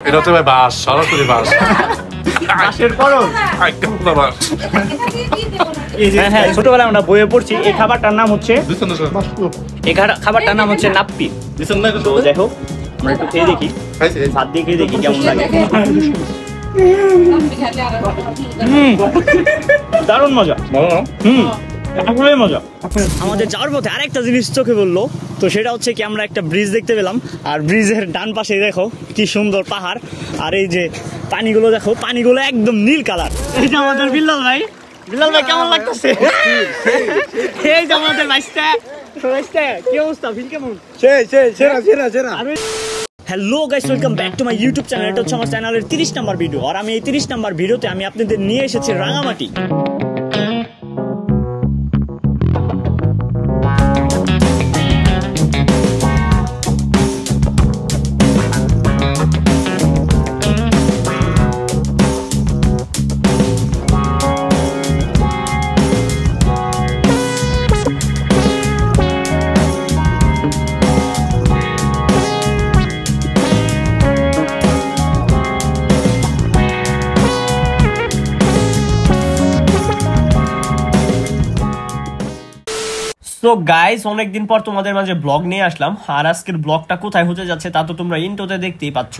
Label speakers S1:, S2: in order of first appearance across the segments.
S1: এটা হচ্ছে ভাই বাস, সরাসরি বাস।
S2: বাসের পরও
S1: বাস।
S2: হ্যাঁ, ছোটবেলায় আমরা বইয়ে পড়ছি এই খাবারটার নাম হচ্ছে নাপ্পি। তো যাই হোক আমরা একটু খেয়ে দেখি, ভাত দিয়ে খেয়ে দেখি কেমন লাগে। দারুণ মজা। মজা। আমাদের যাওয়ার পথে আরেকটা জিনিস চোখে বললো, তো সেটা হচ্ছে কি আমরা একটা ব্রিজ দেখতে পেলাম, আর ব্রিজের ডান পাশে দেখো কি সুন্দর পাহাড়, আর এই যে পানিগুলো দেখো, পানিগুলো একদম নীল কালার। এই যে আমাদের বিল্লাল ভাই কেমন লাগতেছে? এই যে আমাদের বাইসটা কি অবস্থা, ফিল কেমন? Hello guys, welcome back to my YouTube channel. এটা হচ্ছে আমার চ্যানেলের 30 নাম্বার ভিডিও, আর আমি এই 30 নাম্বার ভিডিওতে আমি আপনাদের নিয়ে এসেছি রাঙামাটি। তো গাইস, অনেকদিন পর তোমাদের মাঝে ব্লগ নিয়ে আসলাম, আর আজকের ব্লগটা কোথায় হতে যাচ্ছে তা তো তোমরা ইন্ট্রোতে দেখতেই পাচ্ছ।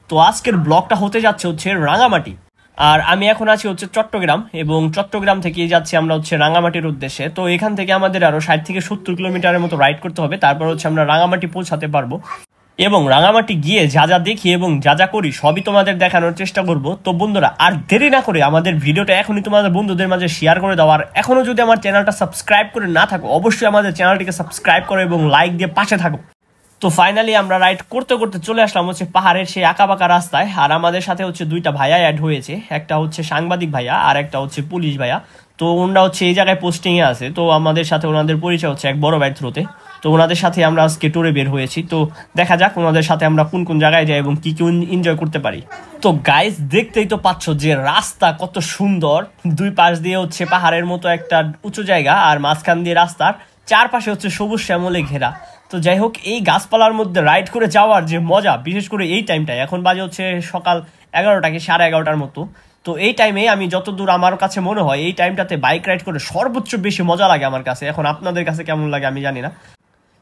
S2: তো আজকের ব্লগটা হতে যাচ্ছে হচ্ছে রাঙামাটি, আর আমি এখন আছি হচ্ছে চট্টগ্রাম, এবং চট্টগ্রাম থেকে যাচ্ছি আমরা হচ্ছে রাঙামাটির উদ্দেশ্যে। তো এখান থেকে আমাদের আরো 60 থেকে 70 কিলোমিটারের মতো রাইড করতে হবে, তারপর হচ্ছে আমরা রাঙামাটি পৌঁছাতে পারবো। এবং রাঙামাটি গিয়ে যা যা দেখি এবং যা যা করি সবই তোমাদের দেখানোর চেষ্টা করব। তো বন্ধুরা, আর দেরি না করে আমাদের ভিডিওটা এখনই তোমাদের বন্ধুদের মাঝে শেয়ার করে দাও, আর এখনো যদি আমার চ্যানেলটা সাবস্ক্রাইব করে না থাকো অবশ্যই আমাদের চ্যানেলটিকে সাবস্ক্রাইব করো এবং লাইক দিয়ে পাশে থাকো। তো ফাইনালি আমরা রাইড করতে করতে চলে আসলাম হচ্ছে পাহাড়ের সেই আঁকাবাঁকা রাস্তায়, আর আমাদের সাথে হচ্ছে দুইটা ভাইয়া অ্যাড হয়েছে, একটা হচ্ছে সাংবাদিক ভাইয়া আর একটা হচ্ছে পুলিশ ভাইয়া। তো ওনারা হচ্ছে এই জায়গায় পোস্টিংয়ে আছে, তো আমাদের সাথে ওনাদের পরিচয় হচ্ছে এক বড় ভাই থ্রুতে। তো ওনাদের সাথে আমরা আজকে ট্যুরে বের হয়েছি, তো দেখা যাক ওনাদের সাথে আমরা কোন কোন জায়গায় যাই এবং কি কি এনজয় করতে পারি। তো গাইস, দেখতেই তো পাচ্ছ যে রাস্তা কত সুন্দর, দুই পাশ দিয়ে হচ্ছে পাহাড়ের মতো একটা উঁচু জায়গা, আর মাঝখান দিয়ে রাস্তার চারপাশে হচ্ছে সবুজ শ্যামলে ঘেরা। তো যাই হোক, এই গাছপালার মধ্যে রাইড করে যাওয়ার যে মজা, বিশেষ করে এই টাইমটায়, এখন বাজে হচ্ছে সকাল 11টা কি 11:30টার মতো। তো এই টাইমে আমি যতদূর আমার কাছে মনে হয় এই টাইমটাতে বাইক রাইড করে সর্বোচ্চ বেশি মজা লাগে আমার কাছে। এখন আপনাদের কাছে কেমন লাগে আমি জানি না।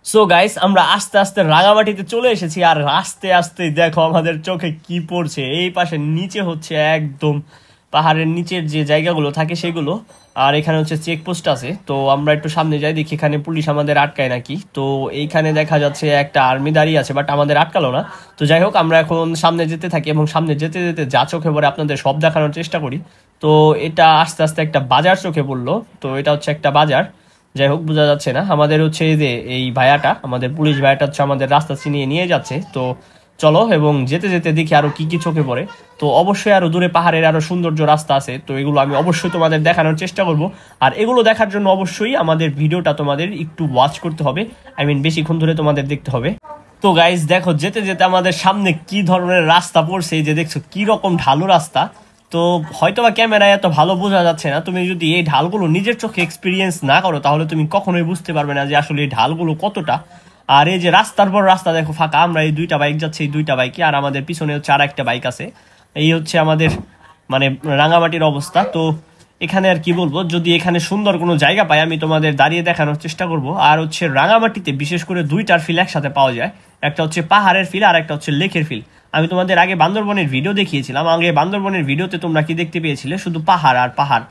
S2: সো গাইস, আমরা আস্তে আস্তে রাঙামাটিতে চলে এসেছি, আর আস্তে আস্তে দেখো আমাদের চোখে কি পড়ছে। এই পাশে নিচে হচ্ছে একদম পাহাড়ের নিচের যে জায়গাগুলো থাকে সেগুলো, আর এখানে হচ্ছে চেকপোস্ট আছে। তো আমরা একটু সামনে যাই, দেখি এখানে পুলিশ আমাদের আটকায় নাকি। তো এইখানে দেখা যাচ্ছে একটা আর্মি দাঁড়িয়ে আছে, বাট আমাদের আটকালো না। তো যাই হোক, আমরা এখন সামনে যেতে থাকি, এবং সামনে যেতে যেতে যা চোখে পড়ে আপনাদের সব দেখানোর চেষ্টা করি। তো এটা আস্তে আস্তে একটা বাজার চোখে পড়লো, তো এটা হচ্ছে একটা বাজার। যাই হোক, বোঝা যাচ্ছে না। আমাদের হচ্ছে এই যে এই ভাইয়াটা, আমাদের পুলিশ ভাইয়াটা হচ্ছে আমাদের রাস্তা চিনিয়ে নিয়ে যাচ্ছে। তো চলো, এবং যেতে যেতে দেখি আরো কি কি চোখে পড়ে। তো অবশ্যই আরো দূরে পাহাড়ের আরো সৌন্দর্য রাস্তা আছে, তো এগুলো আমি অবশ্যই তোমাদের দেখানোর চেষ্টা করব। আর এগুলো দেখার জন্য অবশ্যই আমাদের ভিডিওটা তোমাদের একটু ওয়াচ করতে হবে, বেশিক্ষণ ধরে তোমাদের দেখতে হবে। তো গাইজ দেখো, যেতে যেতে আমাদের সামনে কি ধরনের রাস্তা পড়ছে, এই যে দেখছো কি রকম ঢালু রাস্তা। তো হয়তোবা ক্যামেরায় এত ভালো বোঝা যাচ্ছে না, তুমি যদি এই ঢালগুলো নিজের চোখে এক্সপিরিয়েন্স না করো তাহলে তুমি কখনোই বুঝতে পারবে না যে আসলে এই ঢালগুলো কতটা। আর এই যে রাস্তার পর রাস্তা দেখো ফাঁকা, আমরা এই দুইটা বাইক যাচ্ছে, এই দুইটা বাইকে, আর আমাদের পিছনে হচ্ছে আর একটা বাইক আছে। এই হচ্ছে আমাদের রাঙামাটির অবস্থা। তো এখানে আর কি বলবো, যদি এখানে সুন্দর কোনো জায়গা পাই আমি তোমাদের দাঁড়িয়ে দেখানোর চেষ্টা করব। আর হচ্ছে রাঙামাটিতে বিশেষ করে দুইটার ফিল একসাথে পাওয়া যায়, একটা হচ্ছে পাহাড়ের ফিল আর একটা হচ্ছে লেকের ফিল। আমি তোমাদের আগে বান্দরবনের ভিডিও দেখিয়েছিলাম, আগে বান্দরবনের ভিডিওতে তোমরা কি দেখতে পেয়েছিলে, শুধু পাহাড় আর পাহাড়,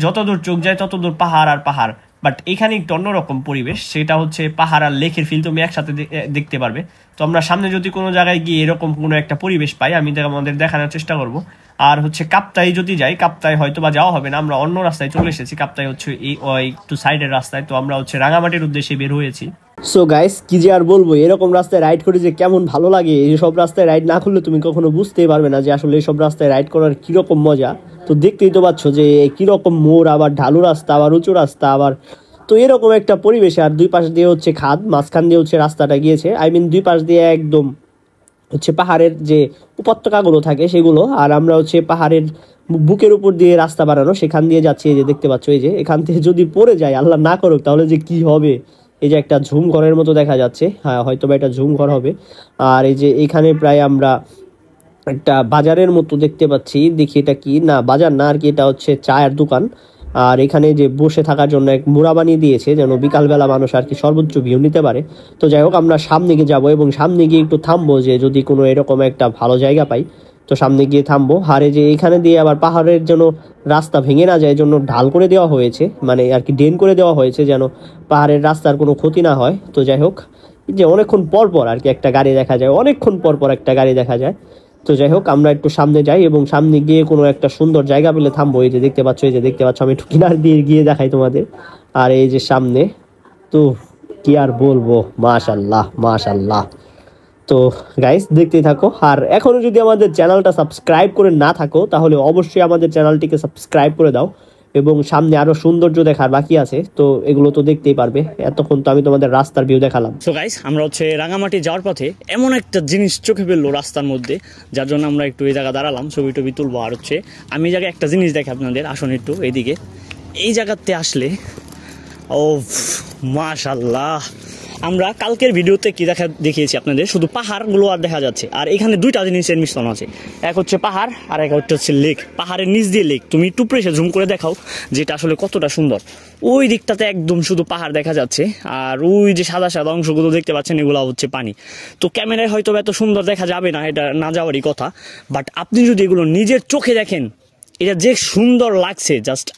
S2: যতদূর চোখ যায় ততদূর পাহাড় আর পাহাড়। বাট এখানে একটু অন্যরকম পরিবেশ, সেটা হচ্ছে পাহাড় আর লেকের ফিল তুমি একসাথে দেখতে পারবে। তো আমরা সামনে যদি কোনো জায়গায় গিয়ে এরকম কোনো একটা পরিবেশ পাই আমি আমাদের দেখানোর চেষ্টা করব। আর হচ্ছে কাপ্তাই যদি যাই, কাপ্তাই হয়তো বা যাওয়া হবে না, আমরা অন্য রাস্তায় চলে এসেছি। কাপ্তাই হচ্ছে এই একটু সাইডের রাস্তায়, তো আমরা হচ্ছে রাঙামাটির উদ্দেশ্যে বের হয়েছি। সো গাইস, কি যে আর বলবো, এরকম রাস্তায় রাইড করে যে কেমন ভালো লাগে, এইসব রাস্তায় রাইড না করলে তুমি কখনো বুঝতেই পারবে না যে আসলে এইসব রাস্তায় রাইড করার কিরকম মজা। তো দেখতেই তো পাচ্ছ যে কিরকম মোড়, আবার ঢালু রাস্তা, আবার উঁচু রাস্তা, আবার তো এরকম একটা পরিবেশে। আর দুই পাশ দিয়ে হচ্ছে খাদ, মাঝখান দিয়ে হচ্ছে রাস্তাটা গিয়েছে, দুই পাশ দিয়ে একদম হচ্ছে পাহাড়ের যে উপত্যকাগুলো থাকে সেগুলো। আর আমরা হচ্ছে পাহাড়ের বুকের উপর দিয়ে রাস্তা বানানো, সেখান দিয়ে যাচ্ছি। এই যে দেখতে পাচ্ছ, এই যে এখান থেকে যদি পড়ে যায়, আল্লাহ না করুক, তাহলে যে কি হবে। এই যে একটা ঝুম ঘরের মতো দেখা যাচ্ছে, হ্যাঁ হয়তো বা এটা ঝুম ঘর হবে। আর এই যে এখানে প্রায় আমরা একটা বাজারের মতো দেখতে পাচ্ছি, দেখি এটা কি, না বাজার না আর কি, এটা হচ্ছে চায়ের দোকান। আর এখানে যে বসে থাকার জন্য এক মুড়া বানিয়ে দিয়েছে যেন বিকালবেলা মানুষ আর কি সর্বোচ্চ ভিউ নিতে পারে। তো যাই হোক আমরা সামনে গিয়ে যাবো এবং সামনে গিয়ে একটু থামবো, যে যদি কোনো এরকম একটা ভালো জায়গা পাই তো সামনে গিয়ে থামবো। আর এই যে এখানে দিয়ে আবার পাহাড়ের জন্য রাস্তা ভেঙে না যায় জন্য ঢাল করে দেওয়া হয়েছে, মানে আর কি ড্রেন করে দেওয়া হয়েছে যেন পাহাড়ের রাস্তার কোনো ক্ষতি না হয়। তো যাই হোক, যে অনেকক্ষণ পর পর আর কি একটা গাড়ি দেখা যায়, অনেকক্ষণ পর পর একটা গাড়ি দেখা যায়। তো যাই হোক আমরা একটু সামনে যাই এবং সামনে গিয়ে কোনো একটা সুন্দর জায়গা পেলে থামবো। এই যে দেখতে পাচ্ছ, এই যে দেখতে পাচ্ছ, আমি একটু কিনার দিয়ে গিয়ে দেখাই তোমাদের। আর এই যে সামনে, তো কি আর বলবো, মাশাল্লাহ মাশাল্লাহ। তো গাইস দেখতেই থাকো, আর এখনো যদি আমাদের চ্যানেলটা সাবস্ক্রাইব করে না থাকো তাহলে অবশ্যই আমাদের চ্যানেলটিকে সাবস্ক্রাইব করে দাও। এবং সামনে আরো সৌন্দর্য দেখার বাকি আছে, তো এগুলো তো দেখতেই পারবে। এতক্ষণ তো আমি তোমাদের রাস্তার ভিউ দেখালাম।
S3: সো গাইস আমরা হচ্ছে রাঙামাটি যাওয়ার পথে এমন একটা জিনিস চোখে ফেললো রাস্তার মধ্যে, যার জন্য আমরা একটু এই জায়গা দাঁড়ালাম, ছবি টবি তুলবো। আর হচ্ছে আমি এই জায়গায় একটা জিনিস দেখি আপনাদের, আসুন একটু এইদিকে। এই জায়গাতে আসলে ও মাশাল্লাহ, আমরা কালকের ভিডিওতে কি দেখিয়েছি আপনাদের, শুধু পাহাড়গুলো আর দেখা যাচ্ছে। আর এখানে দুইটা জিনিসের মিশ্রণ আছে, এক হচ্ছে পাহাড় আর এক হচ্ছে লেক। পাহাড়ের নিচ দিয়ে লেক, তুমি টুপরে এসে জুম করে দেখাও যেটা আসলে কতটা সুন্দর। ওই দিকটাতে একদম শুধু পাহাড় দেখা যাচ্ছে, আর ওই যে সাদা সাদা অংশগুলো দেখতে পাচ্ছেন এগুলো হচ্ছে পানি। তো ক্যামেরায় হয়তো এত সুন্দর দেখা যাবে না, এটা না যাওয়ারই কথা, বাট আপনি যদি এগুলো নিজের চোখে দেখেন এটা যে সুন্দর লাগছে, জাস্ট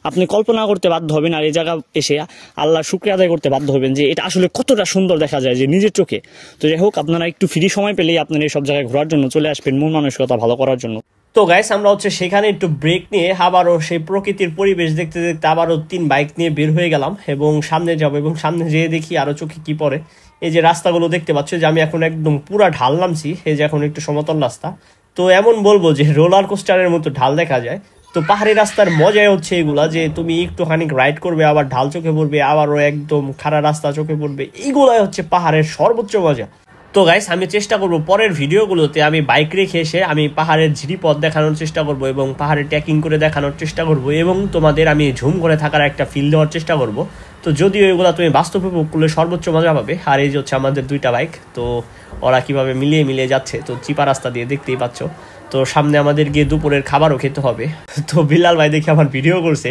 S3: আপনি কল্পনা করতে বাধ্য হবেন। আর এই জায়গা এসে আল্লাহর শুকরিয়া আদায় করতে বাধ্য হবেন যে এটা আসলে কতটা সুন্দর দেখা যায় যে নিজের চোখে। তো যাই হোক, আপনারা একটু ফ্রি সময় পেলেই আপনারা এই সব জায়গায় ঘোরার জন্য চলে আসবেন, মন মানসিকতা ভালো করার জন্য।
S2: তো গাইস আমরা হচ্ছে সেখানে একটু ব্রেক নিয়ে আবারও সেই প্রকৃতির পরিবেশ দেখতে দেখতে আবারও 3 বাইক নিয়ে বের হয়ে গেলাম এবং সামনে যাব। এবং সামনে যেয়ে দেখি আরো চোখে কি পড়ে, এই যে রাস্তাগুলো দেখতে পাচ্ছ, যে আমি এখন একদম পুরা ঢাল নামছি, এই যে এখন একটু সমতল রাস্তা। তো এমন বলবো যে রোলার কোস্টারের মতো ঢাল দেখা যায়। তো পাহাড়ি রাস্তার মজাই হচ্ছে এগুলা, যে তুমি একটুখানি রাইড করবে আবার ঢাল চোখে পড়বে, আবারও একদম খাড়া রাস্তা চোখে পড়বে, এইগুলাই হচ্ছে পাহাড়ের সর্বোচ্চ মজা। তো গাইস আমি চেষ্টা করব পরের ভিডিওগুলোতে আমি বাইক রেখে এসে আমি পাহাড়ের ঝিরিপথ দেখানোর চেষ্টা করব এবং পাহাড়ে ট্রেকিং করে দেখানোর চেষ্টা করব এবং তোমাদের আমি ঝুম করে থাকার একটা ফিল দেওয়ার চেষ্টা করব। তো যদিও এগুলো তুমি বাস্তব উপভোগ করলে সর্বোচ্চ মজা পাবে। আর এই যে হচ্ছে আমাদের 2টা বাইক, তো ওরা কিভাবে মিলিয়ে যাচ্ছে, তো চিপা রাস্তা দিয়ে দেখতেই পাচ্ছ। তো সামনে আমাদের গিয়ে দুপুরের খাবারও খেতে হবে। তো বিলাল ভাই দেখে আমার ভিডিও করছে।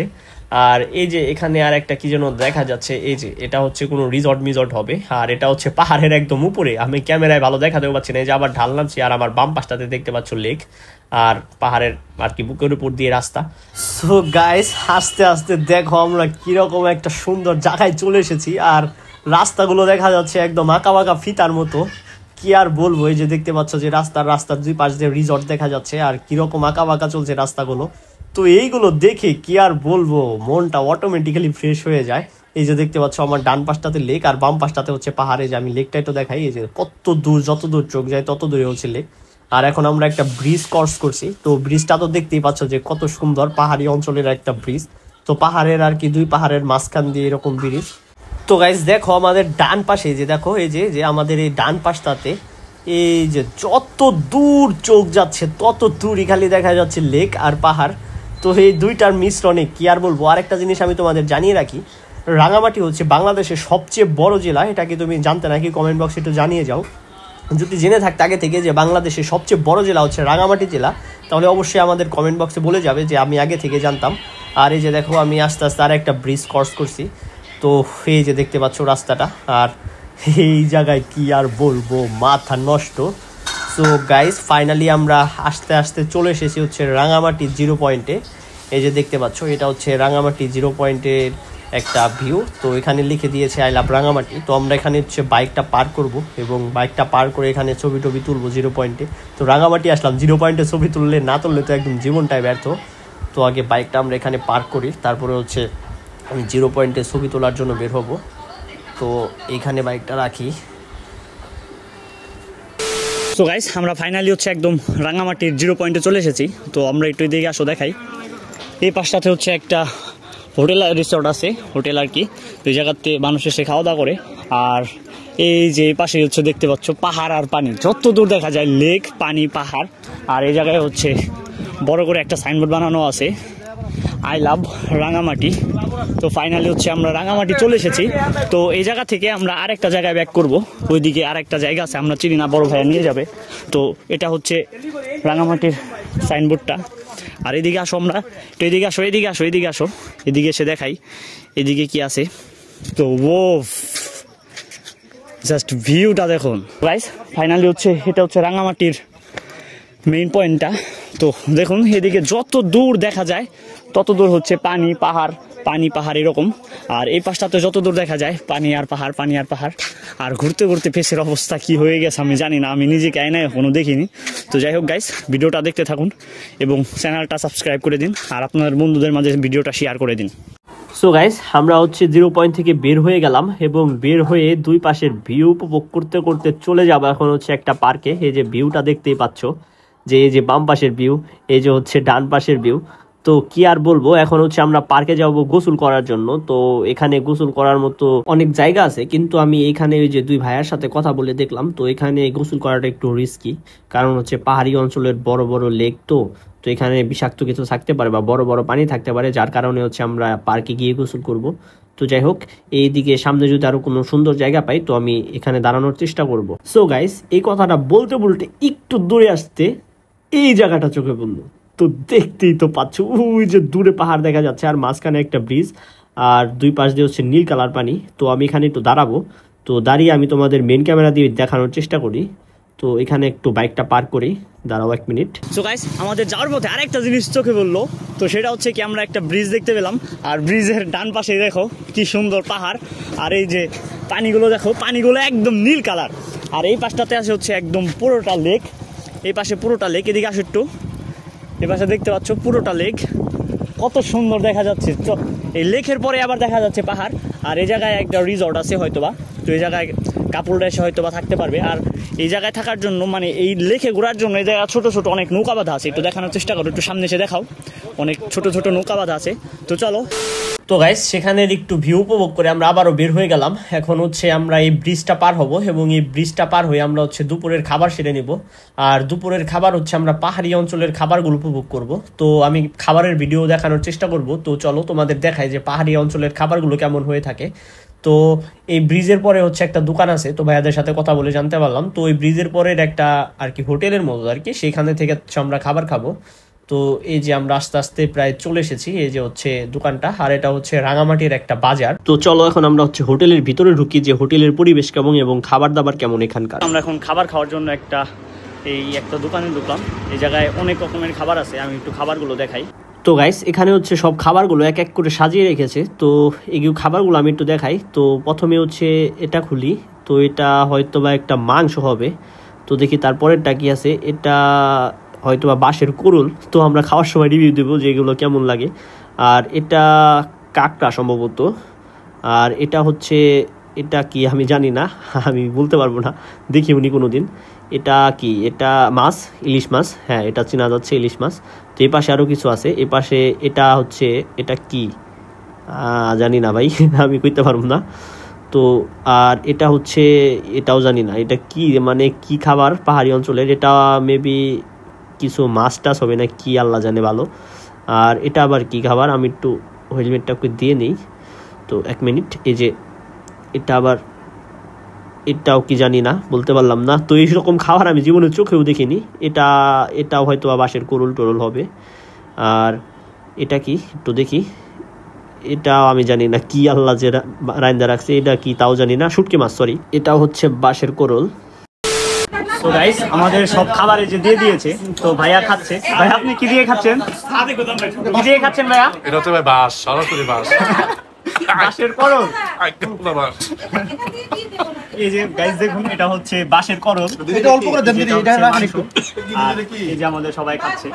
S2: আর এই যে এখানে আর একটা কি যেন দেখা যাচ্ছে, এই যে এটা হচ্ছে কোনো রিসর্ট হবে, আর এটা হচ্ছে পাহাড়ের একদম উপরে। আমি ক্যামেরায় ভালো দেখাতেও পাচ্ছি না, এই যে আবার ঢাল নামছি, আর আমার বাম পাশটাতে দেখতে পাচ্ছ লেক আর পাহাড়ের আর কি বুকের উপর দিয়ে রাস্তা। সো গাইস আস্তে আস্তে দেখো আমরা কিরকম একটা সুন্দর জায়গায় চলে এসেছি, আর রাস্তাগুলো দেখা যাচ্ছে একদম আঁকা বাঁকা ফিতার মতো। কি আর বলবো, এই যে দেখতে পাচ্ছ যে রাস্তার 2 পাশ দিয়ে রিসর্ট দেখা যাচ্ছে, আর কিরকম আঁকা বাঁকা চলছে রাস্তাগুলো। তো এইগুলো দেখে কি আর বলবো, মনটা অটোমেটিক্যালি ফ্রেশ হয়ে যায়। এই যে দেখতে পাচ্ছ আমার ডান পাশটাতে লেক আর বাম পাশটাতে হচ্ছে পাহাড়ে, যে আমি লেকটা একটু দেখাই, এই যে কত দূর, যত দূর চোখ যায় তত দূরে হচ্ছে লেক। আর এখন আমরা একটা ব্রিজ ক্রস করছি, তো ব্রিজটা তো দেখতেই পাচ্ছ যে কত সুন্দর, পাহাড়ি অঞ্চলের একটা ব্রিজ। তো পাহাড়ের আর কি 2 পাহাড়ের মাঝখান দিয়ে এরকম ব্রিজ। তো গাইস দেখো আমাদের ডান পাশে, যে দেখো এই যে আমাদের এই ডান পাশটাতে এই যে যত দূর চোখ যাচ্ছে তত দূরই খালি দেখা যাচ্ছে লেক আর পাহাড়। তো এই 2টার মিশ্রণে কি আর বলবো। আরেকটা জিনিস আমি তোমাদের জানিয়ে রাখি, রাঙামাটি হচ্ছে বাংলাদেশের সবচেয়ে বড় জেলা। এটা কি তুমি জানতে নাকি? কমেন্ট বক্সে একটু জানিয়ে যাও। যদি জেনে থাকতে আগে থেকে যে বাংলাদেশের সবচেয়ে বড় জেলা হচ্ছে রাঙামাটি জেলা, তাহলে অবশ্যই আমাদের কমেন্ট বক্সে বলে যাবে যে আমি আগে থেকে জানতাম। আর এই যে দেখো আমি আস্তে আস্তে আর একটা ব্রিজ ক্রস করছি, তো এই যে দেখতে পাচ্ছ রাস্তাটা। আর এই জায়গায় কি আর বলবো, মাথা নষ্ট। সো গাইস ফাইনালি আমরা আস্তে আস্তে চলে এসেছি হচ্ছে রাঙামাটি 0 পয়েন্টে। এই যে দেখতে পাচ্ছ এটা হচ্ছে রাঙামাটি 0 পয়েন্টের একটা ভিউ। তো এখানে লিখে দিয়েছে আই লাভ রাঙামাটি। তো আমরা এখানে হচ্ছে বাইকটা পার করব এবং বাইকটা পার করে এখানে ছবি টবি তুলবো 0 পয়েন্টে। তো রাঙামাটি আসলাম, 0 পয়েন্টে ছবি তুললে না তুললে তো একদম জীবনটাই ব্যর্থ। তো আগে বাইকটা আমরা এখানে পার্ক করি, তারপরে হচ্ছে আমি 0 পয়েন্টে ছবি তোলার জন্য বের হব। তো এইখানে বাইকটা রাখি।
S3: সো গাইস আমরা ফাইনালি হচ্ছে একদম রাঙামাটির 0 পয়েন্টে চলে এসেছি। তো আমরা একটু এদিকে আসো দেখাই, এই পাশটাতে হচ্ছে একটা হোটেল রিসর্ট আছে, হোটেল আর কি। তো এই জায়গাতে মানুষ এসে খাওয়া দাওয়া করে। আর এই যে পাশে হচ্ছে দেখতে পাচ্ছ পাহাড় আর পানি, যত দূর দেখা যায় লেক, পানি, পাহাড়। আর এই জায়গায় হচ্ছে বড় করে একটা সাইনবোর্ড বানানো আছে আই লাভ রাঙামাটি। তো ফাইনালি হচ্ছে আমরা রাঙামাটি চলে এসেছি। তো এই জায়গা থেকে আমরা আরেকটা জায়গায় ব্যাক করব, ওইদিকে আরেকটা জায়গা আছে আমরা চিনি না, বড় ভাইয়া নিয়ে যাবে। তো এটা হচ্ছে রাঙামাটির সাইনবোর্ডটা। আর এদিকে আসো, আমরা তো এদিকে আসো, এদিকে আসো, এদিকে আসো, এদিকে এসে দেখাই এদিকে কি আছে। তো ও জাস্ট ভিউটা দেখুন গাইস। ফাইনালি হচ্ছে এটা হচ্ছে রাঙামাটির মেইন পয়েন্টটা। তো দেখুন এদিকে যত দূর দেখা যায় তত দূর হচ্ছে পানি পাহাড়, পানি পাহাড় এরকম। আর এই পাশটাতে যত দূর দেখা যায় পানি আর পাহাড়, পানি আর পাহাড়। আর ঘুরতে ঘুরতে ফেসের অবস্থা কি হয়ে গেছে আমি জানি না, আমি নিজেকে আয়নায় এখনো দেখিনি। তো যাই হোক গাইস, ভিডিওটা দেখতে থাকুন এবং চ্যানেলটা সাবস্ক্রাইব করে দিন আর আপনার বন্ধুদের মাঝে ভিডিওটা শেয়ার করে দিন।
S2: সো গাইস, আমরা হচ্ছে 0 পয়েন্ট থেকে বের হয়ে গেলাম এবং বের হয়ে দুই পাশের ভিউ উপভোগ করতে করতে চলে যাবো এখন হচ্ছে একটা পার্কে। এই যে ভিউটা দেখতেই পাচ্ছ, যে এই যে বাম পাশের ভিউ, এই যে হচ্ছে ডান পাশের ভিউ। তো কি আর বলবো, এখন হচ্ছে আমরা পার্কে যাব গোসল করার জন্য। তো এখানে গোসল করার মতো অনেক জায়গা আছে, কিন্তু আমি এখানে ওই যে দুই ভাইয়ের সাথে কথা বলে দেখলাম, তো এখানে গোসল করাটা একটু রিস্কি, কারণ হচ্ছে পাহাড়ি অঞ্চলের বড় বড় লেক। তো এখানে বিষাক্ত কিছু থাকতে পারে বা বড় বড় পানি থাকতে পারে, যার কারণে হচ্ছে আমরা পার্কে গিয়ে গোসল করব। তো যাই হোক, এইদিকে সামনে যদি আরো কোনো সুন্দর জায়গা পাই তো আমি এখানে দাঁড়ানোর চেষ্টা করব। সো গাইস, এই কথাটা বলতে বলতে একটু দূরে আসতে এই জায়গাটা চোখে পড়লো। তো দেখতেই তো পাচ্ছ, ওই যে দূরে পাহাড় দেখা যাচ্ছে আর মাঝখানে একটা ব্রিজ, আর দুই পাশ দিয়ে হচ্ছে নীল কালার পানি। তো আমি এখানে একটু দাঁড়াবো, তো দাঁড়িয়ে আমি তোমাদের মেন ক্যামেরা দিয়ে দেখানোর চেষ্টা করি। তো এখানে একটু বাইকটা পার্ক করি, দাঁড়াও 1 মিনিট।
S3: সো গাইস, আমাদের যাওয়ার পথে আরেকটা জিনিস চোখে পড়লো। তো সেটা হচ্ছে কি, আমরা একটা ব্রিজ দেখতে পেলাম আর ব্রিজের ডান পাশে দেখো কি সুন্দর পাহাড়, আর এই যে পানিগুলো দেখো, পানিগুলো একদম নীল কালার। আর এই পাশটাতে আছে হচ্ছে একদম পুরোটা লেক, এই পাশে পুরোটা লেক। এদিকে আসো একটু, এই পাশে দেখতে পাচ্ছ পুরোটা লেক, কত সুন্দর দেখা যাচ্ছে। তো এই লেকের পরে আবার দেখা যাচ্ছে পাহাড়, আর এই জায়গায় একটা রিসর্ট আছে হয়তোবা। তো এই জায়গায় কাপড়রা এসে হয়তোবা থাকতে পারবে। আর এই জায়গায় থাকার জন্য মানে এই লেকে ঘোরার জন্য এই জায়গায় ছোট ছোট অনেক নৌকা বাঁধা আছে। একটু দেখানোর চেষ্টা করো, একটু সামনে এসে দেখাও, অনেক ছোট ছোট নৌকা বাঁধা আছে। তো চলো।
S2: তো গাইস, সেখানের একটু ভিউ উপভোগ করে আমরা আবারও বের হয়ে গেলাম। এখন হচ্ছে আমরা এই ব্রিজটা পার হব এবং এই ব্রিজটা পার হয়ে আমরা হচ্ছে দুপুরের খাবার সেরে নিব। আর দুপুরের খাবার হচ্ছে আমরা পাহাড়ি অঞ্চলের খাবারগুলো উপভোগ করব। তো আমি খাবারের ভিডিও দেখানোর চেষ্টা করব। তো চলো তোমাদের দেখাই যে পাহাড়ি অঞ্চলের খাবারগুলো কেমন হয়ে থাকে। তো এই ব্রিজের পরে হচ্ছে একটা দোকান আছে, তো ভাইয়াদের সাথে কথা বলে জানতে পারলাম। তো এই ব্রিজের পরের একটা আর কি হোটেলের মতো আর কি, সেখানে থেকে আমরা খাবার খাবো। তো এই যে আমরা আস্তে আস্তে প্রায় চলে এসেছি, এই যে হচ্ছে দোকানটা, আর এটা হচ্ছে রাঙামাটির একটা বাজার। তো চলো এখন আমরা হচ্ছে হোটেলের ভিতরে ঢুকি, যে হোটেলের পরিবেশ কেমন এবং খাবার দাবার কেমন এখানকার।
S3: আমরা এখন খাবার খাওয়ার জন্য একটা দোকানে ঢুকলাম। এই জায়গায় অনেক রকমের খাবার আছে, আমি একটু খাবারগুলো দেখাই।
S2: তো গাইস, এখানে হচ্ছে সব খাবারগুলো এক এক করে সাজিয়ে রেখেছে। তো এই খাবারগুলো আমি একটু দেখাই। তো প্রথমে হচ্ছে এটা খুলি, তো এটা হয়তো বা একটা মাংস হবে। তো দেখি তারপরেরটা কি আছে, এটা হয়তো বা বাঁশের কোরল। তো আমরা খাওয়ার সময় রিভিউ দেবো যে এগুলো কেমন লাগে। আর এটা কাঁকড়া সম্ভবত। আর এটা হচ্ছে, এটা কি আমি জানি না, আমি বলতে পারবো না, দেখি উনি কোনো দিন। এটা কি, এটা মাছ, ইলিশ মাছ, হ্যাঁ এটা চেনা যাচ্ছে ইলিশ মাছ। তো এই পাশে আরও কিছু আছে, এ পাশে এটা হচ্ছে, এটা কি জানি না ভাই, আমি কইতে পারবো না। তো আর এটা হচ্ছে, এটাও জানি না এটা কি, মানে কি খাবার পাহাড়ি অঞ্চলের, এটা মেবি কিছু মাছ টাছ হবে না কি, আল্লাহ জানে ভালো। আর এটা আবার কি খাবার, আমি একটু হেলমেটটা দিয়ে নিই। তো 1 মিনিট, এই যে এটা আবার, এটাও কি জানি না, বলতে পারলাম না। তো এইরকম খাবার আমি জীবনে চোখেও দেখিনি। এটাও হয়তো বাঁশের কোরল টোরল হবে। আর এটা কি, একটু দেখি, এটাও আমি জানি না কি, আল্লাহ যে রাইন্দা রাখছে, এটা কি তাও জানি না, শুটকি মাছ, সরি। এটাও হচ্ছে বাঁশের কোরল।
S3: তো গাইস, আমাদের সব খাবারে যে দিয়ে দিয়েছে, তো ভাইয়া খাচ্ছে। ভাই আপনি কি দিয়ে খাচ্ছেন? কি দিয়ে খাচ্ছেন ভাইয়া?
S1: এটা হচ্ছে ভাই বাস, সরাসরি বাস।
S3: বাঁশের কোরল।
S1: একদম বাস।
S3: এই যে গাইস দেখুন, এটা হচ্ছে বাঁশের কোরল।
S4: এটা অল্প করে দেন দিদি, এটা রাখেন একটু।
S3: আর এই যে আমাদের সবাই খাচ্ছে,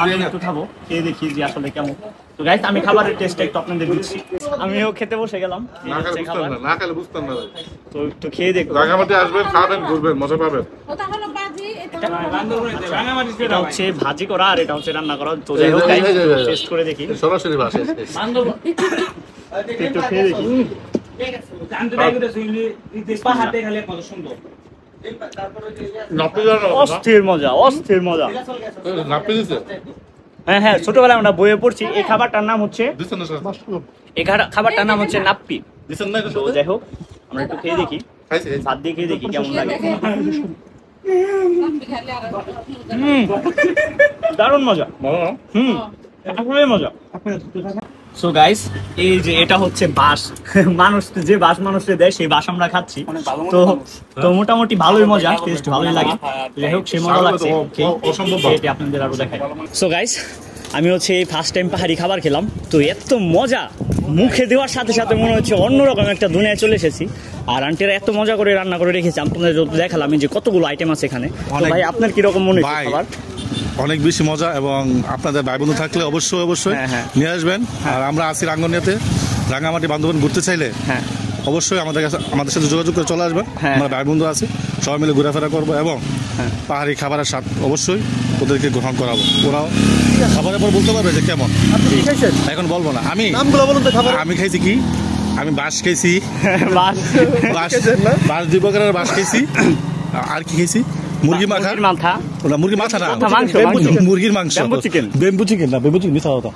S3: আমি একটু খাবো, খেয়ে দেখি যে আসলে কেমন। তো গাইস, আমি খাবারের টেস্টটা একটু আপনাদের দিচ্ছি। আমিও খেতে বসে গেলাম।
S1: না খেলে বুঝতাম না।
S3: তো একটু খেয়ে দেখো।
S1: রাঙামাটি আসবেন, খাবেন, ঘুরবেন, মজা পাবেন।
S3: এটা হচ্ছে ভাজি করা আর এটা হচ্ছে রান্না করা। তো যাই হোক গাইস, টেস্ট করে দেখি।
S1: সরাসরি বাস।
S3: একটু খেয়ে দেখি। অস্থির মজা, অস্থির মজা। হ্যাঁ হ্যাঁ, ছোটবেলায় আমরা বইয়ে পড়ছি। এই খাবারটার নাম হচ্ছে, নাপ্পি। তো যাই হোক, আমরা একটু খেয়ে দেখি, ভাত দিয়ে খেয়ে দেখি কেমন লাগে। দারুণ মজা। আসলে মজা। সো গাইস, এই যে এটা হচ্ছে বাঁশ, মানুষ যে বাঁশ মানুষকে দেয় সেই বাঁশ আমরা খাচ্ছি। তো তো মোটামুটি ভালোই মজা, টেস্ট ভালোই লাগে। যাই হোক, সে মজা লাগছে, এটা আপনাদের আরো দেখাই। সো গাইস, আমি হচ্ছে এই ফার্স্ট টাইম পাহাড়ি খাবার খেলাম। তো এত মজা, মুখে দেওয়ার সাথে সাথে মনে হচ্ছে অন্যরকম একটা দুনিয়ায় চলে এসেছি। আর আন্টিরা এত মজা করে রান্না করে রেখেছে, আপনাদের যত দেখালাম যে কতগুলো আইটেম আছে এখানে। তো ভাই, আপনার কিরকম মনে হচ্ছে খাবার?
S5: অনেক বেশি মজা, এবং আপনাদের ভাই বন্ধু থাকলে অবশ্যই নিয়ে আসবেন। আর আমরা আছি রাঙ্গনিয়াতে, রাঙ্গামাটি বান্ধবন ঘুরতে চাইলে অবশ্যই আমাদের সাথে যোগাযোগ করে চলে আসবেন। আমরা ভাই বন্ধু আছি, সবাই মিলে ঘোরাফেরা করবো, এবং পাহাড়ি খাবারের স্বাদ অবশ্যই ওদেরকে গ্রহণ করাবো। ওরাও খাবারের পর বলতে পারবে যে কেমন। এখন বলবো না, আমি খাইছি কি, আমি বাঁশ খাইছি, বাঁশ 2 প্রকারের বাঁশ খাইছি। আর কি খাইছি? মুরগি মাথা, মুরগি মাথা না, মুরগির মাংস, বেম্বু চিকেন না, বেম্বু চিকেন মিথ্যা কথা।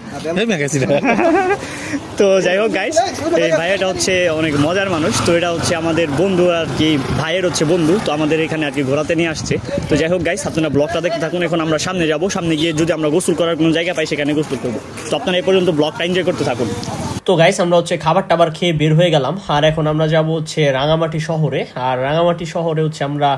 S5: তো যাই হোক গাইস, এই ভাইয়াটা হচ্ছে অনেক মজার মানুষ। তো এটা হচ্ছে আমাদের বন্ধু আর কি, ভাইয়ের হচ্ছে বন্ধু। তো আমাদের এখানে আর কি ঘোরাতে নিয়ে আসছে। তো যাই হোক গাইস, আপনারা ব্লগটা দেখতে থাকুন। এখন আমরা সামনে যাব, সামনে গিয়ে যদি আমরা গোসল করার কোনো জায়গা পাই সেখানে গোসল করবো। তো আপনারা এই পর্যন্ত ব্লগটা এনজয় করতে থাকুন।
S2: তো গাইস, আমরা হচ্ছে খাবার টাবার খেয়ে বের হয়ে গেলাম। আর এখন আমরা যাব হচ্ছে রাঙামাটি শহরে। আর রাঙামাটি শহরে হচ্ছে আমরা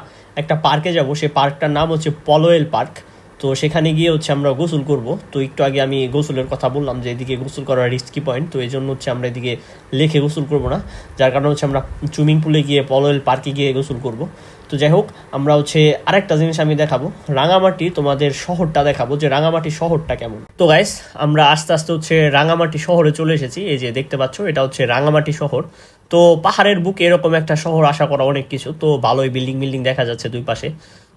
S2: একটা পার্কে যাব, সেই পার্কটার নাম হচ্ছে পলোয়েল পার্ক। তো সেখানে গিয়ে হচ্ছে আমরা গোসল করব। তো একটু আগে আমি গোসলের কথা বললাম যে এদিকে গোসল করার রিস্কি পয়েন্ট, তো এই জন্য হচ্ছে আমরা এদিকে লেখে গোসল করব না, যার কারণে হচ্ছে আমরা সুইমিং পুলে গিয়ে পলোয়েল পার্কে গিয়ে গোসল করব। তো যাই হোক, আমরা হচ্ছে আরেকটা জিনিস আমি দেখাবো, রাঙামাটি তোমাদের শহরটা দেখাবো যে রাঙামাটি শহরটা কেমন। তো গাইস, আমরা আস্তে আস্তে হচ্ছে রাঙামাটি শহরে চলে এসেছি। এই যে দেখতে পাচ্ছ, এটা হচ্ছে রাঙামাটি শহর। তো পাহাড়ের বুকে এরকম একটা শহর আশা করা অনেক কিছু। তো ভালোই বিল্ডিং দেখা যাচ্ছে দুই পাশে।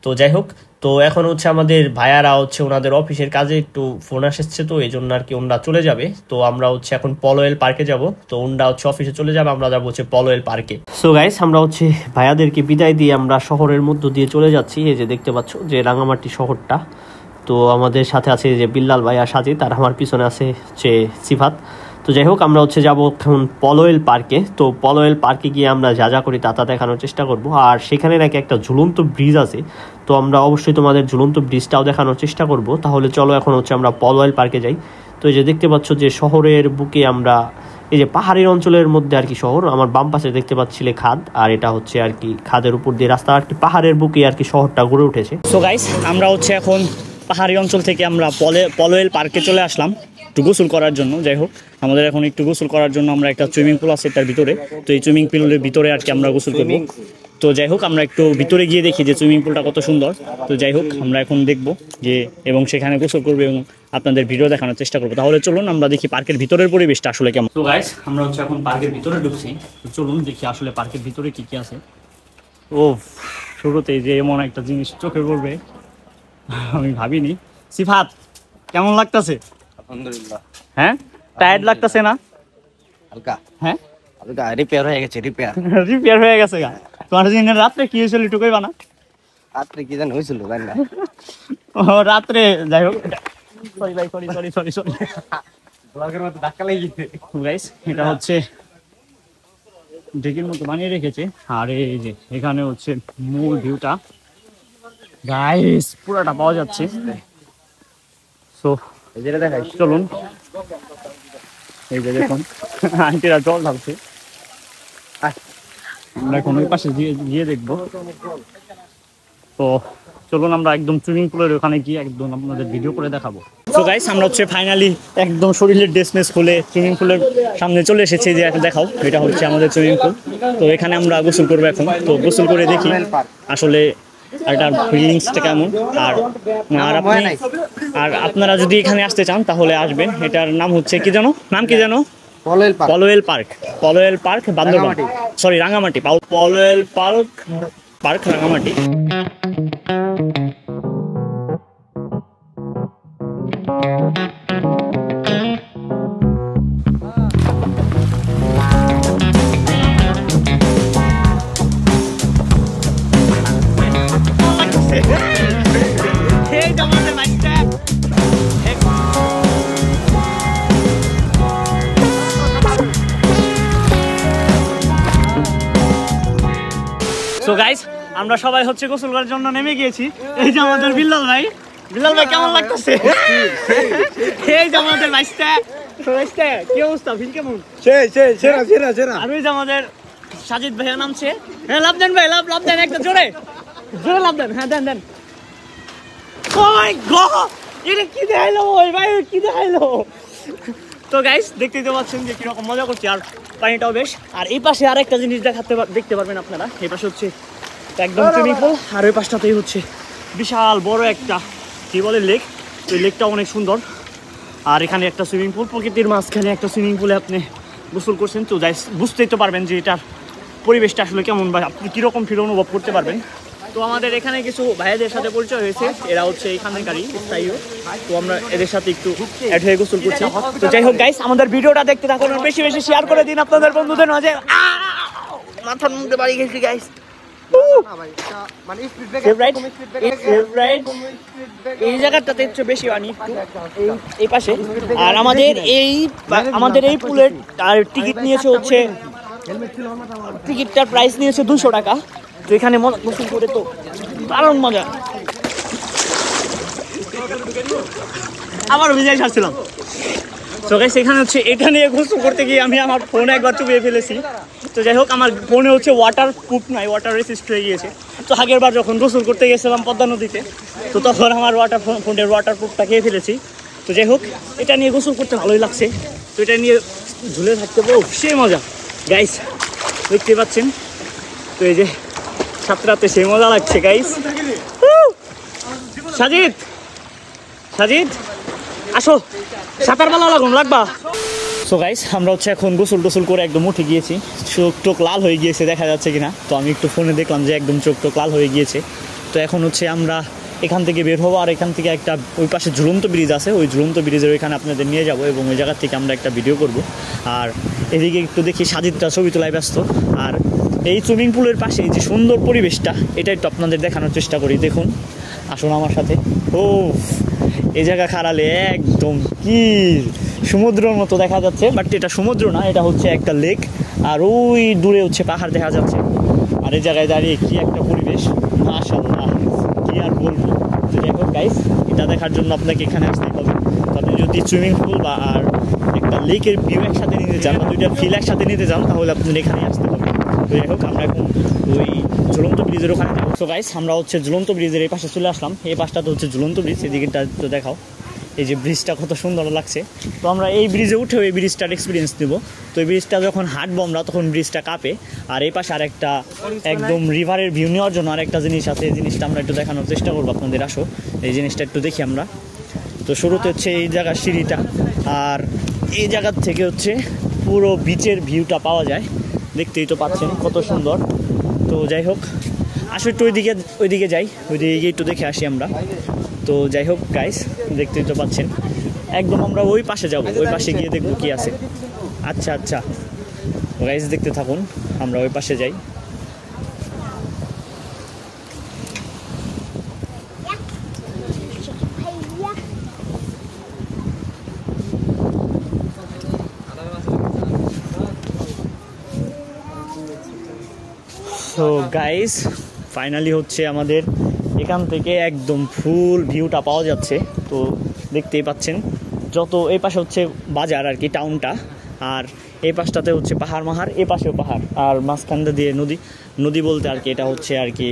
S2: তো যাই হোক, তো এখন হচ্ছে আমাদের ভাইয়ারা হচ্ছে ওনাদের অফিসের কাজে একটু ফোন আসছে, তো এই জন্য আর কি ওনারা চলে যাবে। তো আমরা হচ্ছে এখন পলোয়েল পার্কে যাব। তো ওনারা হচ্ছে অফিসে চলে যাবে, আমরা যাবো হচ্ছে পলোয়েল পার্কে। সো গাইস, আমরা হচ্ছে ভাইয়াদেরকে বিদায় দিয়ে আমরা শহরের মধ্য দিয়ে চলে যাচ্ছি। এই যে দেখতে পাচ্ছ যে রাঙামাটি শহরটা। তো আমাদের সাথে আছে যে বিল্লাল ভাই আর সাজিদ, আর আমার পিছনে আছে হচ্ছে সিফাত। তো যাই হোক, আমরা হচ্ছে যাবো এখন পলোয়েল পার্কে। তো পলোয়েল পার্কে গিয়ে আমরা যা করি তা দেখানোর চেষ্টা করব। আর সেখানে নাকি একটা ঝুলন্ত ব্রিজ আছে, তো আমরা অবশ্যই তোমাদের ঝুলন্ত ব্রিজটাও দেখানোর চেষ্টা করব। তাহলে চলো এখন হচ্ছে আমরা পলোয়েল পার্কে যাই। তো এই যে দেখতে পাচ্ছ যে শহরের বুকে আমরা, এই যে পাহাড়ি অঞ্চলের মধ্যে আর কি শহর, আমার বাম পাশে দেখতে পাচ্ছিলে খাদ, আর এটা হচ্ছে আর কি খাদের উপর দিয়ে রাস্তা, আর কি পাহাড়ের বুকে আর কি শহরটা গড়ে উঠেছে।
S3: সো গাইস, আমরা হচ্ছে এখন পাহাড়ি অঞ্চল থেকে আমরা পলোয়েল পার্কে চলে আসলাম একটু গোসল করার জন্য। যাই হোক, আমাদের এখন একটু গোসল করার জন্য আমরা একটা সুইমিং পুল আছে তার ভিতরে। তো এই সুইমিং পুলের ভিতরে আর কি আমরা গোসল করবো। তো যাই হোক, আমরা একটু ভিতরে গিয়ে দেখি যে সুইমিং পুলটা কত সুন্দর। তো যাই হোক, আমরা এখন দেখবো যে, এবং সেখানে গোসল করবো এবং আপনাদের ভিডিও দেখানোর চেষ্টা করবো। তাহলে চলুন আমরা দেখি পার্কের ভিতরের পরিবেশটা আসলে কেমন। তো গাইস, আমরা হচ্ছে এখন পার্কের ভিতরে ঢুকছি। তো চলুন দেখি আসলে পার্কের ভিতরে কি কি আছে। ও, শুরুতেই যে এমন একটা জিনিস চোখে পড়বে আমি ভাবিনি। সিফাত, কেমন লাগতেছে?
S4: আলহামদুলিল্লাহ।
S3: হ্যাঁ, টায়ার্ড লাগতেছে না?
S4: হালকা।
S3: হ্যাঁ,
S4: হালকা রিপেয়ার হয়ে গেছে, রিপেয়ার
S3: হয়ে গেছে গা। তোমার দিনের রাত্রে কি হয়েছিল একটু কইবা না?
S4: রাত্রে কি জানি হয়েছিল জানি না।
S3: ও রাত্রে, যাই হোক, সরি ভাই, সরি
S4: ব্লগের মধ্যে ধাক্কা লেগে গেছে।
S3: গাইস, এটা হচ্ছে ডেকের মতো বানিয়ে রেখেছে। আর এই যে এখানে হচ্ছে মূল ভিউটা গাইস, পুরোটা পাওয়া যাচ্ছে। সো
S4: এই যে দেখাই,
S3: চলুন, এই যে দেখুন আন্টিরা জল ঢালছে। আমরা এখন ওই পাশে গিয়ে দেখবো। তো চলুন আমরা একদম সুইমিং পুলের ওখানে গিয়ে একদম আপনাদের ভিডিও করে দেখাবো। সো গাইস, আমরা হচ্ছে ফাইনালি একদম শরীরের ড্রেস মেস খুলে সুইমিং পুলের সামনে চলে এসেছি। যে দেখাও, এটা হচ্ছে আমাদের সুইমিং পুল। তো এখানে আমরা গোসল করবো এখন। তো গোসল করে দেখি আসলে এটার ফিলিংসটা কেমন। আর আপনারা যদি এখানে আসতে চান তাহলে আসবেন। এটার নাম হচ্ছে কি জানো, Polwel park Bandarban, sorry Rangamati, Polwel park Rangamati. So guys, আমরা সবাই হচ্ছে গোসল করার জন্য নেমে গিয়েছি। এই যে আমাদের বিল্লাল ভাই কেমন লাগতেছে? এই যে আমাদের বাইশটা কি অবস্থা, ফিল কেমন? আর ওই যে আমাদের সাজিদ ভাইয়া নামছে। হ্যাঁ লাভ দেন ভাই, লাভ দেন, একটা জোরে লাভ দেন। হ্যাঁ দেন। এটা কি দেখাইলো ভাই, কি দেখাইলো? তো গাইস দেখতেই তো পাচ্ছেন যে কিরকম মজা করছি, আর পানিটাও বেশ। আর এই পাশে আরেকটা জিনিস দেখতে পারবেন আপনারা। এই পাশে হচ্ছে একদম সুইমিং পুল, আর ওই পাশটাতেই হচ্ছে বিশাল বড় একটা কি বলে লেক। ওই লেকটা অনেক সুন্দর। আর এখানে একটা সুইমিং পুল, প্রকৃতির মাঝখানে একটা সুইমিং পুলে আপনি গোসল করছেন। তো গাইস বুঝতেই তো পারবেন যে এটার পরিবেশটা আসলে কেমন, বা আপনি কীরকম ফিল অনুভব করতে পারবেন। তো আমাদের এখানে কিছু ভাইয়াদের সাথে পরিচয় হয়েছে, এরা হচ্ছে এখানকারই স্থায়ীয়। তো আমরা এদের সাথে একটু অ্যাড হয়ে গোসল করছি। তো যাই হোক গাইস, আমাদের ভিডিওটা দেখতে থাকুন, বেশি বেশি শেয়ার করে দিন আপনাদের বন্ধুদের মাঝে। মাথার মধ্যে বাড়ি গেছি গাইস। এই জায়গাটাতে হচ্ছে বেশি পানি এই পাশে। আর আমাদের এই পুলের টিকিট নিয়েছে হচ্ছে, টিকিটটার প্রাইস নিয়েছে 200 টাকা। তো এখানে গোসল করে তো দারুণ মজা। আবার ভিজাই ছাড়ছিলাম। তো গাইস এখানে হচ্ছে এটা নিয়ে গোসল করতে গিয়ে আমি আমার ফোনে একবার চুপিয়ে ফেলেছি। তো যাই হোক, আমার ফোনে হচ্ছে ওয়াটার প্রুফ নাই, ওয়াটার রেসিস্ট হয়ে গিয়েছে। তো আগের বার যখন গোসল করতে গেছিলাম পদ্মা নদীতে, তো তখন আমার ফোনের ওয়াটার প্রুফটা খেয়ে ফেলেছি। তো যাই হোক, এটা নিয়ে গোসল করতে ভালোই লাগছে। তো এটা নিয়ে ঝুলে থাকতে পারো, সে মজা গাইস, দেখতে পাচ্ছেন। তো এই যে সাঁতরাতে সে মজা লাগছে গাইস। সাজিদ আসো, সাঁতার ভালো লাগবা। সো গাইস আমরা হচ্ছে এখন গোসল টোসল করে একদম উঠে গিয়েছি। চোখ টোক লাল হয়ে গিয়েছে, দেখা যাচ্ছে কিনা। তো আমি একটু ফোনে দেখলাম যে একদম চোখ টোক লাল হয়ে গিয়েছে। তো এখন হচ্ছে আমরা এখান থেকে বের হবো, আর এখান থেকে একটা ওই পাশে ঝুলন্ত ব্রিজ আছে, ওই ঝুলন্ত ব্রিজের ওইখানে আপনাদের নিয়ে যাবো, এবং ওই জায়গা থেকে আমরা একটা ভিডিও করব। আর এদিকে একটু দেখি সাজিদটা ছবি তোলায় ব্যস্ত। আর এই সুইমিং পুলের পাশে যে সুন্দর পরিবেশটা, এটা একটু আপনাদের দেখানোর চেষ্টা করি। দেখুন, আসুন আমার সাথে। ও এই জায়গা খাড়ালে একদম কি সমুদ্রের মতো দেখা যাচ্ছে, বাট এটা সমুদ্র না, এটা হচ্ছে একটা লেক। আর ওই দূরে হচ্ছে পাহাড় দেখা যাচ্ছে। আর এই জায়গায় দাঁড়িয়ে কি একটা পরিবেশ, মাশাআল্লাহ, কি আর বলবো। তো যাই হোক গাইস, এটা দেখার জন্য আপনাকে এখানে আসতেই হবে। তো আপনি যদি সুইমিং পুল বা আর একটা লেকের ভিউ একসাথে নিতে চান, বা দুইটা ফিল একসাথে নিতে চান, তাহলে আপনার এখানে আসতে হবে। তো যাই হোক, আমরা এখন ওই ঝুলন্ত ব্রিজের ওখানে যাবো। তো গাইস আমরা হচ্ছে ঝুলন্ত ব্রিজের এই পাশে চলে আসলাম। এই পাশটা তো হচ্ছে ঝুলন্ত ব্রিজ, এদিকেটা তো দেখাও। এই যে ব্রিজটা কত সুন্দর লাগছে। তো আমরা এই ব্রিজে উঠেও এই ব্রিজটার এক্সপিরিয়েন্স নেব। তো এই ব্রিজটা যখন হাঁটবো আমরা, তখন ব্রিজটা কাঁপে। আর এই পাশে আরেকটা একদম রিভারের ভিউ নেওয়ার জন্য আরেকটা জিনিস আছে, এই জিনিসটা আমরা একটু দেখানোর চেষ্টা করবো আপনাদের। আসো এই জিনিসটা একটু দেখি আমরা। তো শুরুতে হচ্ছে এই জায়গার সিঁড়িটা, আর এই জায়গার থেকে হচ্ছে পুরো বিচের ভিউটা পাওয়া যায়। দেখতেই তো পাচ্ছেন কত সুন্দর। তো যাই হোক, আসো একটু ওইদিকে যাই, ওইদিকে একটু দেখে আসি আমরা। তো যাই হোক গাইস, দেখতেই তো পাচ্ছেন একদম আমরা ওই পাশে যাব, ওই পাশে গিয়ে দেখবো কি আছে। আচ্ছা গাইস দেখতে থাকুন, আমরা ওই পাশে যাই। তো গাইস ফাইনালি হচ্ছে আমাদের এখান থেকে একদম ফুল ভিউটা পাওয়া যাচ্ছে। তো দেখতেই পাচ্ছেন, যত এই পাশে হচ্ছে বাজার আর কি, টাউনটা, আর এই পাশটাতে হচ্ছে পাহাড়, এই পাশেও পাহাড়, আর মাঝখানটা দিয়ে নদী বলতে আর কি এটা হচ্ছে আর কি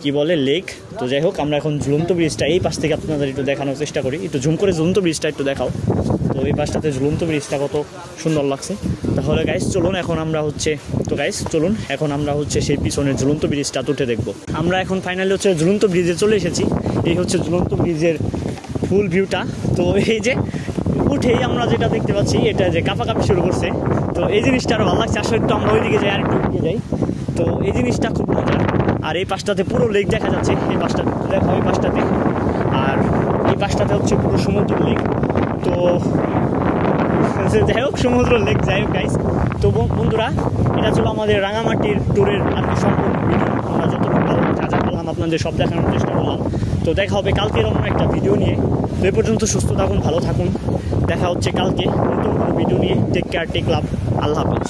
S3: কি বলে লেক। তো যাই হোক, আমরা এখন ঝুলন্ত ব্রিজটা এই পাশ থেকে আপনাদের একটু দেখানোর চেষ্টা করি। একটু ঝুম করে ঝুলন্ত ব্রিজটা একটু দেখাও। তো এই পাশটাতে ঝুলন্ত ব্রিজটা কত সুন্দর লাগছে। তাহলে গাইস চলুন এখন আমরা হচ্ছে সেই পিছনের ঝুলন্ত ব্রিজটা উঠে দেখবো। আমরা এখন ফাইনালি হচ্ছে ঝুলন্ত ব্রিজে চলে এসেছি। এই হচ্ছে ঝুলন্ত ব্রিজের ফুল ভিউটা। তো এই যে উঠেই আমরা যেটা দেখতে পাচ্ছি, এটা যে কাঁপাকাঁপি শুরু করছে। তো এই জিনিসটা আরও ভালো লাগছে। আসলে একটু আমরা ওইদিকে যাই, আর একটু ওইদিকে যাই। তো এই জিনিসটা খুব মজার। আর এই পাশটাতে পুরো লেক দেখা যাচ্ছে, এই পাশটা দেখো, এই পাশটাতে, আর এই পাশটাতে হচ্ছে পুরো সমুদ্র লেক। তো যাই হোক, সমুদ্র লেক, যাই হোক গাইস। তো বন্ধুরা, এটা ছিল আমাদের রাঙামাটির ট্যুরের আর কি সম্পূর্ণ ভিডিও। আমরা যতটুকু যা করলাম আপনাদের সব দেখানোর চেষ্টা করলাম। তো দেখা হবে কালকের অন্য একটা ভিডিও নিয়ে। তো এই পর্যন্ত সুস্থ থাকুন, ভালো থাকুন। দেখা হচ্ছে কালকে নতুন কোনো ভিডিও নিয়ে। টেক কেয়ার, টেক লাভ, আল্লাহ হাফেজ।